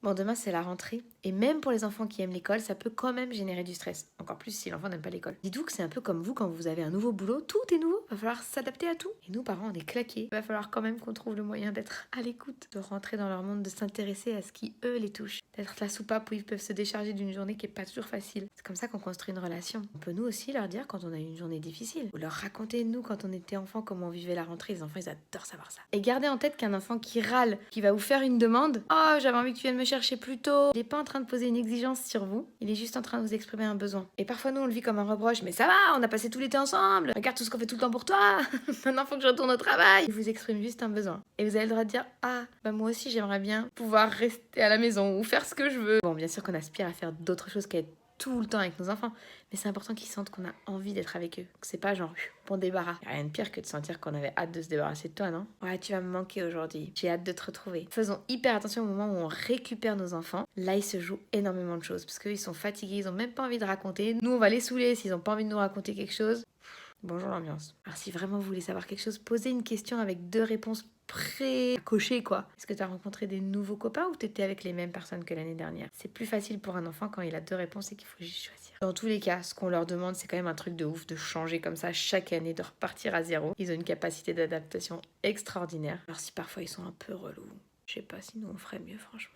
Bon, demain, c'est la rentrée. Et même pour les enfants qui aiment l'école, ça peut quand même générer du stress. Encore plus si l'enfant n'aime pas l'école. Dites-vous que c'est un peu comme vous quand vous avez un nouveau boulot. Tout est nouveau. Va falloir s'adapter à tout. Et nous, parents, on est claqués. Va falloir quand même qu'on trouve le moyen d'être à l'écoute, de rentrer dans leur monde, de s'intéresser à ce qui, eux, les touche. D'être la soupape où ils peuvent se décharger d'une journée qui est pas toujours facile. C'est comme ça qu'on construit une relation. On peut nous aussi leur dire quand on a eu une journée difficile. Ou leur raconter, nous, quand on était enfant, comment on vivait la rentrée. Les enfants, ils adorent savoir ça. Et gardez en tête qu'un enfant qui râle, qui va vous faire une demande, oh, j'avais envie que tu viennes me chercher plus tôt. Il n'est pas en train de poser une exigence sur vous, il est juste en train de vous exprimer un besoin. Et parfois, nous, on le vit comme un reproche, mais ça va, on a passé tout l'été ensemble, regarde tout ce qu'on fait tout le temps pour toi, maintenant faut que je retourne au travail. Il vous exprime juste un besoin. Et vous avez le droit de dire, ah, bah moi aussi, j'aimerais bien pouvoir rester à la maison ou faire ce que je veux. Bon, bien sûr qu'on aspire à faire d'autres choses qu'être tout le temps avec nos enfants, mais c'est important qu'ils sentent qu'on a envie d'être avec eux, que c'est pas genre bon débarras. Y a rien de pire que de sentir qu'on avait hâte de se débarrasser de toi, non? Ouais, tu vas me manquer aujourd'hui, j'ai hâte de te retrouver. Faisons hyper attention au moment où on récupère nos enfants. Là, il se joue énormément de choses parce qu'ils sont fatigués, ils ont même pas envie de raconter. Nous, on va les saouler s'ils ont pas envie de nous raconter quelque chose. Bonjour l'ambiance. Alors si vraiment vous voulez savoir quelque chose, posez une question avec 2 réponses pré-cochées quoi. Est-ce que tu as rencontré des nouveaux copains ou t'étais avec les mêmes personnes que l'année dernière? C'est plus facile pour un enfant quand il a 2 réponses et qu'il faut juste choisir. Dans tous les cas, ce qu'on leur demande, c'est quand même un truc de ouf de changer comme ça chaque année, de repartir à zéro. Ils ont une capacité d'adaptation extraordinaire. Alors si parfois ils sont un peu relous, je sais pas si nous on ferait mieux franchement.